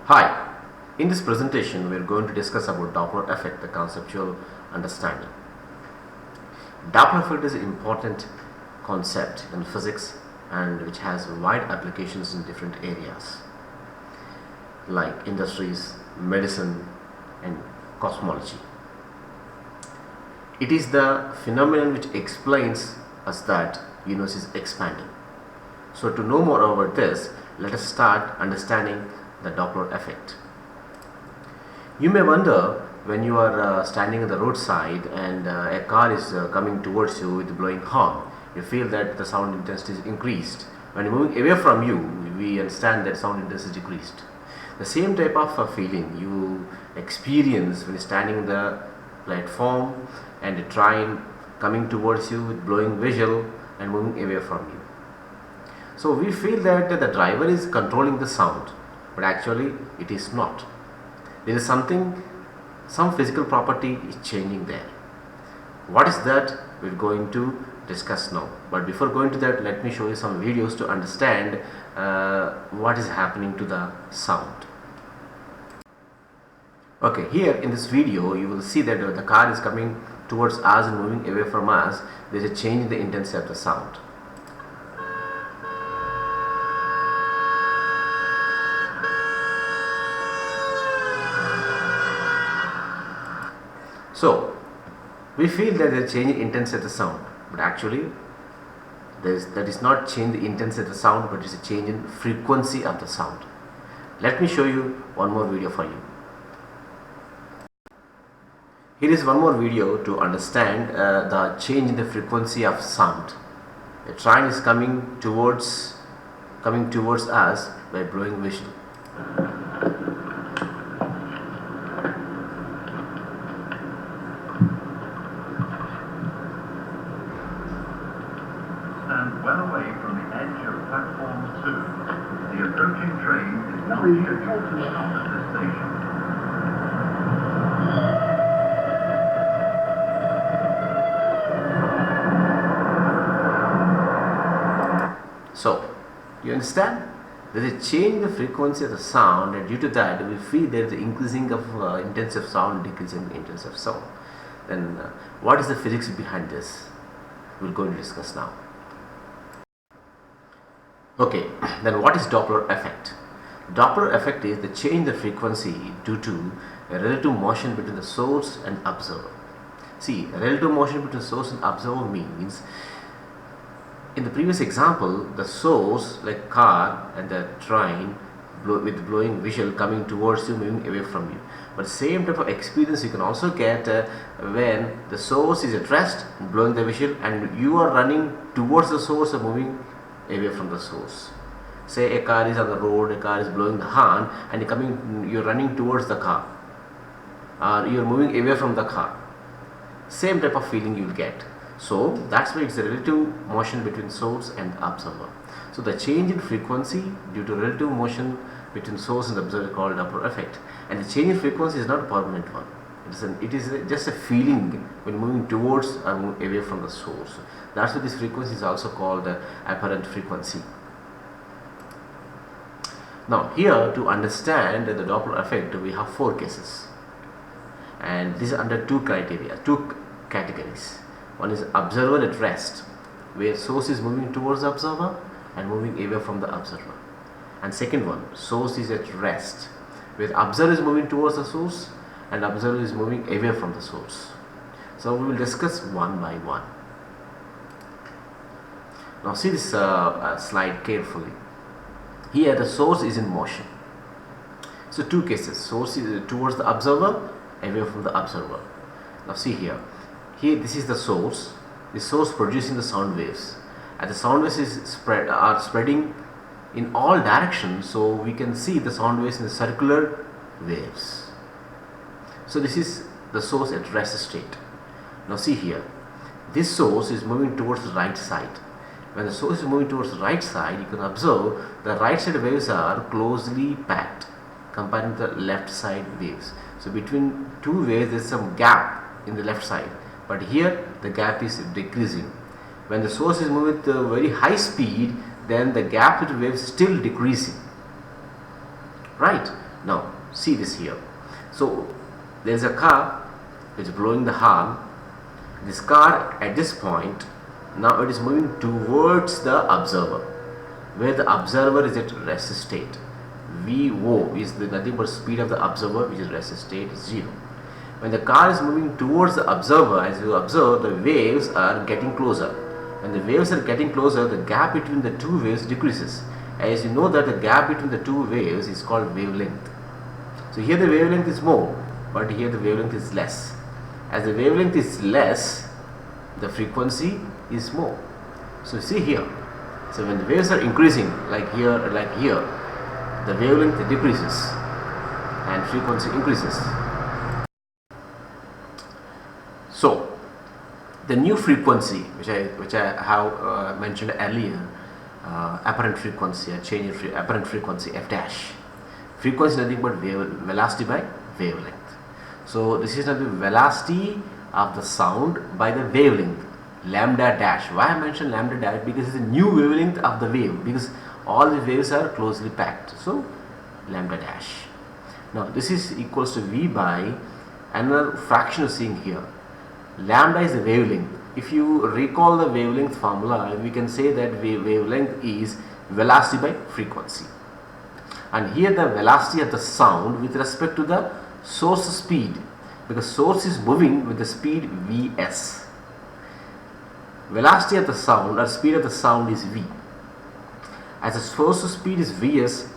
Hi, in this presentation we are going to discuss about Doppler effect, the conceptual understanding. Doppler effect is an important concept in physics and which has wide applications in different areas like industries, medicine and cosmology. It is the phenomenon which explains us that universe is expanding. So to know more about this, let us start understanding the Doppler effect. You may wonder when you are standing on the roadside and a car is coming towards you with blowing horn, you feel that the sound intensity is increased. When you're moving away from you, we understand that sound intensity is decreased. The same type of feeling you experience when you're standing on the platform and a train coming towards you with blowing whistle and moving away from you. So we feel that the driver is controlling the sound, but actually it is not. There is some physical property is changing there. What is that? We're going to discuss now. But before going to that, let me show you some videos to understand what is happening to the sound. Okay, here in this video you will see that the car is coming towards us and moving away from us. There is a change in the intensity of the sound. So we feel that there is a change in intensity of the sound, but actually that is not change the intensity of the sound, but it is a change in frequency of the sound. Let me show you one more video for you. Here is one more video to understand the change in the frequency of sound. A train is coming towards us by blowing whistle. Stand well away from the edge of platform 2. The approaching train is not scheduled to stop at this station. So, you understand? There is a change in the frequency of the sound, and due to that we feel there is an increasing of intensity of sound, decreasing intensity of sound. Then what is the physics behind this? We're going to discuss now. Okay, then what is Doppler effect? Doppler effect is the change in the frequency due to a relative motion between the source and observer. See, a relative motion between source and observer means, in the previous example, the source like car and the train with blowing whistle coming towards you, moving away from you. But same type of experience you can also get when the source is at rest, blowing the whistle, and you are running towards the source or moving away from the source. Say a car is on the road, a car is blowing the horn, and you're running towards the car, or you're moving away from the car. Same type of feeling you will get. So that's why it's a relative motion between source and observer. So the change in frequency due to relative motion between source and observer is called Doppler effect. And the change in frequency is not a permanent one. It is just a feeling when moving towards or moving away from the source. That's why this frequency is also called apparent frequency. Now here, to understand the Doppler effect, we have 4 cases, and this is under 2 categories. One is observer at rest, where source is moving towards the observer and moving away from the observer. And second one, source is at rest, where observer is moving towards the source and observer is moving away from the source. So we will discuss one by one. Now see this slide carefully. Here the source is in motion. So 2 cases, source is towards the observer, away from the observer. Now see here. Here this is the source producing the sound waves, and the sound waves are spreading in all directions, so we can see the sound waves in the circular waves. So this is the source at rest state. Now see here, this source is moving towards the right side. When the source is moving towards the right side, you can observe the right side waves are closely packed compared to the left side waves. So between 2 waves there is some gap in the left side. But here the gap is decreasing. When the source is moving with a very high speed, then the gap between waves is still decreasing. Right? Now, see this here. So there is a car which is blowing the horn. This car at this point, now it is moving towards the observer, where the observer is at rest state. VO is nothing but speed of the observer, which is rest state 0. When the car is moving towards the observer, as you observe, the waves are getting closer. When the waves are getting closer, the gap between the two waves decreases. As you know that the gap between the two waves is called wavelength. So here the wavelength is more, but here the wavelength is less. As the wavelength is less, the frequency is more. So see here. So when the waves are increasing, like here, the wavelength decreases and frequency increases. So the new frequency, which I have mentioned earlier, apparent frequency, a change in apparent frequency f dash. Frequency is nothing but velocity by wavelength. So this is the velocity of the sound by the wavelength, lambda dash. Why I mentioned lambda dash? Because it's a new wavelength of the wave, because all the waves are closely packed. So lambda dash. Now this is equals to v by another fraction of seeing here. Lambda is the wavelength. If you recall the wavelength formula, we can say that wavelength is velocity by frequency. And here the velocity of the sound with respect to the source speed, because source is moving with the speed vs. Velocity of the sound or speed of the sound is v. As the source speed is vs,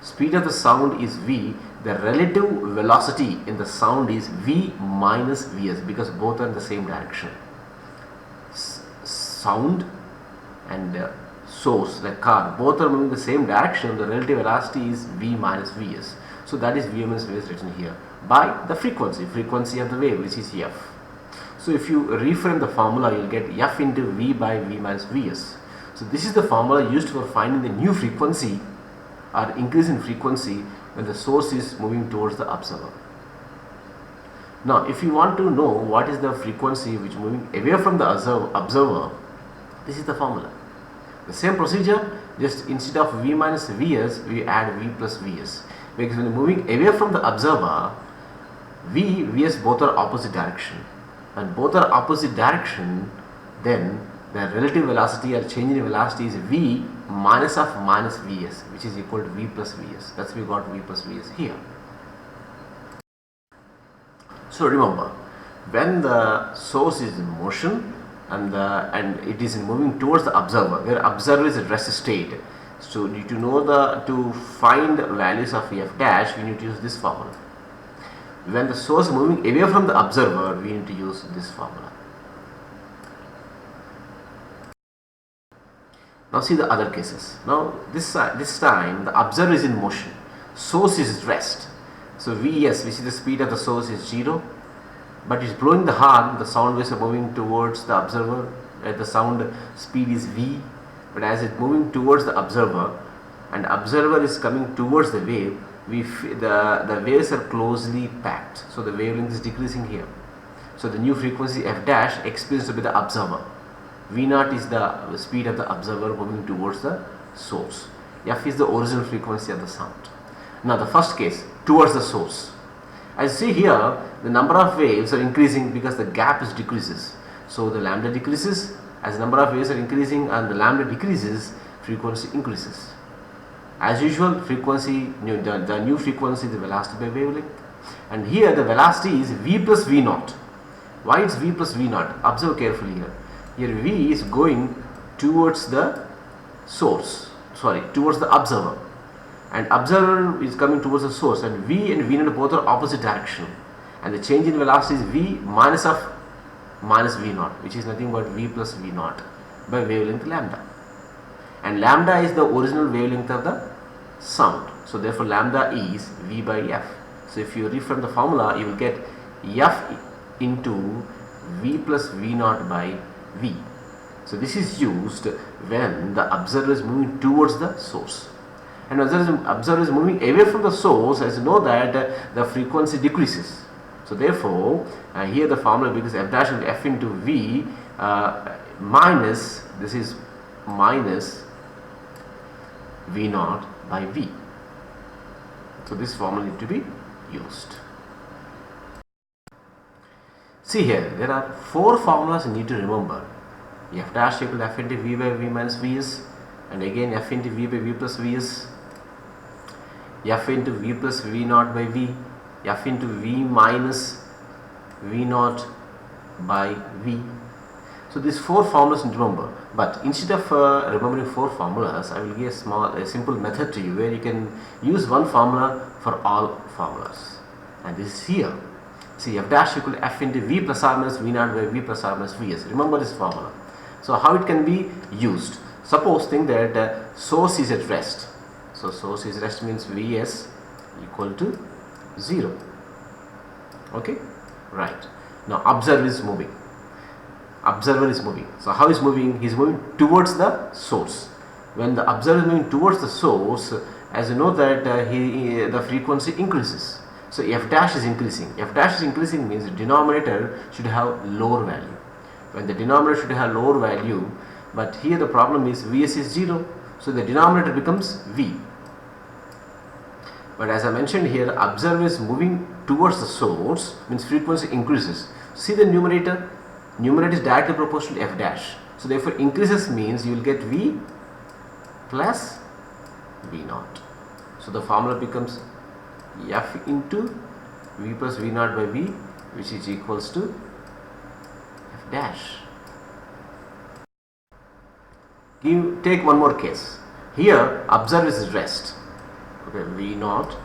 speed of the sound is v, the relative velocity in the sound is v minus vs, because both are in the same direction. Sound and source, the car, both are moving the same direction. The relative velocity is v minus vs. So that is v minus vs written here by the frequency of the wave, which is f. So if you reframe the formula, you will get f into v by v minus vs. So this is the formula used for finding the new frequency or increase in frequency when the source is moving towards the observer. Now if you want to know what is the frequency which is moving away from the observer, this is the formula. The same procedure, just instead of v minus vs, we add v plus vs. Because when moving away from the observer, v, vs both are opposite direction. And both are opposite direction, then the relative velocity or change in velocity is v minus of minus vs, which is equal to v plus vs. That's we got v plus vs here. So remember, when the source is in motion and it is moving towards the observer, where observer is at rest state, so you need to know to find values of f dash, we need to use this formula. When the source is moving away from the observer, we need to use this formula. Now see the other cases. Now this time the observer is in motion, source is at rest. So Vs, we see the speed of the source is 0, but it's blowing the horn, the sound waves are moving towards the observer, the sound speed is v, but as it's moving towards the observer and observer is coming towards the wave, the waves are closely packed, so the wavelength is decreasing here. So the new frequency f dash experienced by the observer. V0 is the speed of the observer moving towards the source. F is the original frequency of the sound. Now the first case, towards the source. As you see here, the number of waves are increasing because the gap is decreases. So the lambda decreases. As the number of waves are increasing and the lambda decreases, frequency increases. As usual, frequency, the new frequency, the velocity by wavelength. And here the velocity is v plus v0. Why it's v plus v0? Observe carefully here. Here v is going towards the source, towards the observer. And observer is coming towards the source, and v and v0 both are opposite direction. And the change in velocity is v minus of minus v0, which is nothing but v plus v0 by wavelength lambda. And lambda is the original wavelength of the sound. So therefore lambda is v by f. So if you reframe the formula, you will get f into v plus v0 by v. So this is used when the observer is moving towards the source. And observer is moving away from the source, as you know that the frequency decreases. So therefore here the formula, because f dash into f into v minus, this is minus v0 by v. So this formula need to be used. See here, there are 4 formulas you need to remember. F dash equal f into v by v minus vs, and again f into v by v plus vs, f into v plus v naught by v, f into v minus v naught by v. So these 4 formulas need to remember. But instead of remembering 4 formulas, I will give a simple method to you where you can use one formula for all formulas. And this is here. See, f dash equal f into v plus r minus v naught by v plus r minus vs. Remember this formula. So how it can be used? Suppose think that source is at rest. So source is rest means vs equal to 0. Okay, right. Now observer is moving. Observer is moving. So how is moving? He is moving towards the source. When the observer is moving towards the source, as you know that the frequency increases. So f dash is increasing. F dash is increasing means the denominator should have lower value. When the denominator should have lower value, but here the problem is vs is 0. So the denominator becomes v. But as I mentioned here, observer is moving towards the source means frequency increases. See the numerator? Numerator is directly proportional to f dash. So therefore increases means you will get v plus v naught. So the formula becomes f into v plus v naught by v, which is equals to f dash. Take one more case. Here observer is at rest. Okay, v naught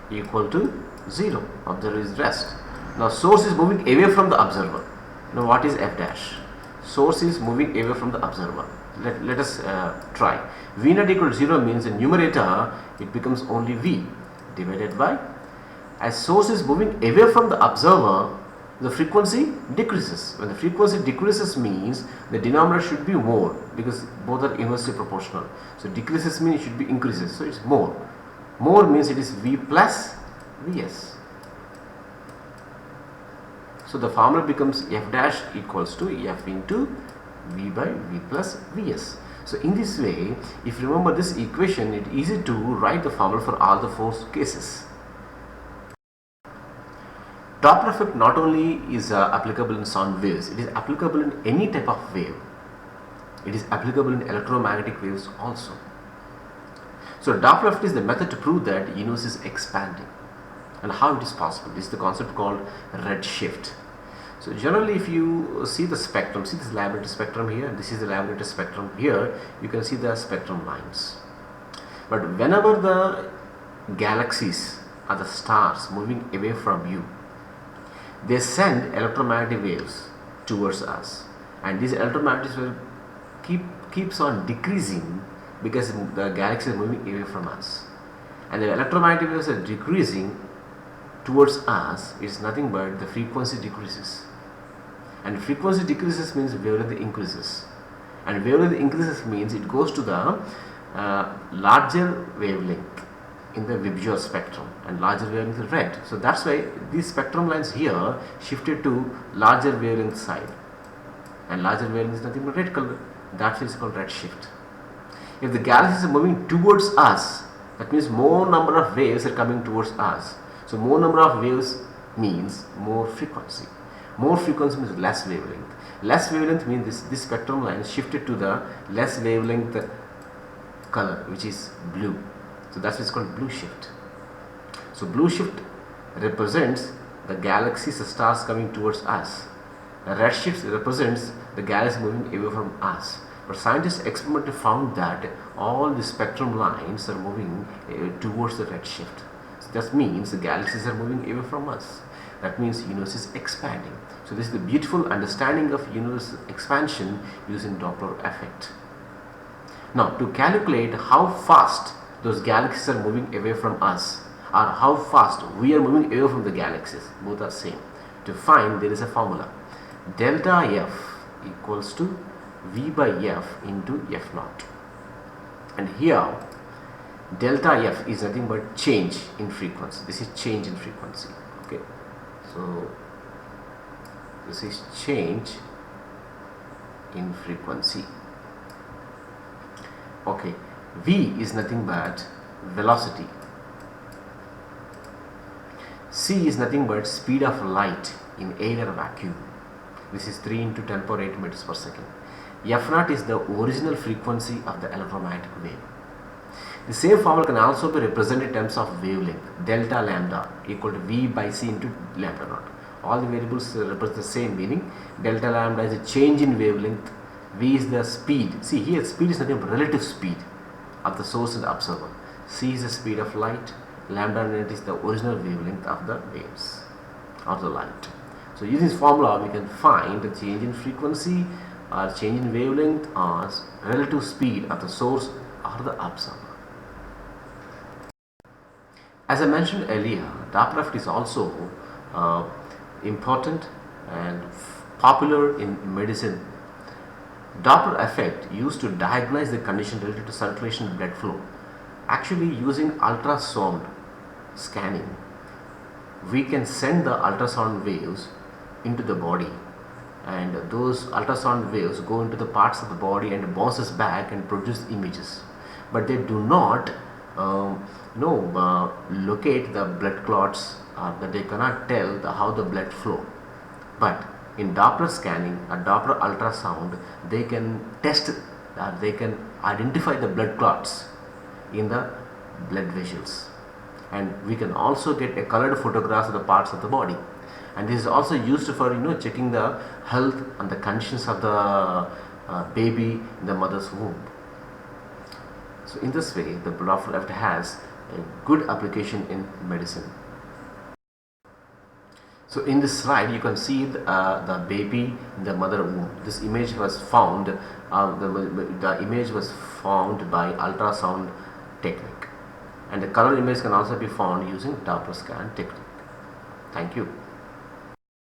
equal to 0. Observer is rest. Now source is moving away from the observer. Now what is f dash? Source is moving away from the observer. Let us try. V naught equal to 0 means the numerator it becomes only v divided by, as source is moving away from the observer, the frequency decreases. When the frequency decreases means the denominator should be more, because both are inversely proportional. So decreases means it should be increases. So it's more. More means it is v plus vs. So the formula becomes f dash equals to f into v by v plus vs. So in this way, if you remember this equation, it is easy to write the formula for all the 4 cases. Doppler effect not only is applicable in sound waves, it is applicable in any type of wave. It is applicable in electromagnetic waves also. So Doppler effect is the method to prove that the universe is expanding. And how it is possible? This is the concept called redshift. So generally, if you see the spectrum, see this laboratory spectrum here, this is the laboratory spectrum here, you can see the spectrum lines. But whenever the galaxies or the stars moving away from you, they send electromagnetic waves towards us, and these electromagnetic waves keeps on decreasing because the galaxy is moving away from us, and the electromagnetic waves are decreasing towards us. Is nothing but the frequency decreases, and frequency decreases means wavelength increases, and wavelength increases means it goes to the larger wavelength in the visual spectrum, and larger wavelength is red. So that's why these spectrum lines here shifted to larger wavelength side, and larger wavelength is nothing but red color. That is called redshift. If the galaxies are moving towards us, that means more number of waves are coming towards us. So more number of waves means more frequency. More frequency means less wavelength. Less wavelength means this spectrum line is shifted to the less wavelength color, which is blue. So that's what's called blue shift. So blue shift represents the galaxies, the stars coming towards us. The red shift represents the galaxy moving away from us. But scientists experimentally found that all the spectrum lines are moving towards the red shift. So that means the galaxies are moving away from us. That means universe is expanding. So this is the beautiful understanding of universe expansion using Doppler effect. Now to calculate how fast those galaxies are moving away from us, or how fast we are moving away from the galaxies, both are same. To find, there is a formula. Delta F equals to V by F into F naught. And here delta F is nothing but change in frequency. This is change in frequency. Okay, so this is change in frequency. Okay, V is nothing but velocity. C is nothing but speed of light in air or vacuum. This is 3 into 10 power 8 meters per second. F naught is the original frequency of the electromagnetic wave. The same formula can also be represented in terms of wavelength. Delta lambda equal to V by C into lambda naught. All the variables represent the same meaning. Delta lambda is a change in wavelength. V is the speed. See here, speed is nothing but relative speed of the source and the observer. C is the speed of light. Lambda naught is the original wavelength of the waves or the light. So using this formula, we can find the change in frequency or change in wavelength or relative speed of the source or the observer. As I mentioned earlier, Doppler effect is also important and popular in medicine. Doppler effect used to diagnose the condition related to circulation and blood flow. Actually, using ultrasound scanning, we can send the ultrasound waves into the body, and those ultrasound waves go into the parts of the body and bounces back and produce images, but they do not locate the blood clots, that they cannot tell how the blood flow. But in Doppler scanning or Doppler ultrasound, they can test, they can identify the blood clots in the blood vessels, and we can also get a colored photographs of the parts of the body. And this is also used for checking the health and the conditions of the baby in the mother's womb. So in this way, the Doppler effect has a good application in medicine. So in this slide, you can see the baby in the mother womb. This image was found. The image was found by ultrasound technique, and the color image can also be found using Doppler scan technique. Thank you.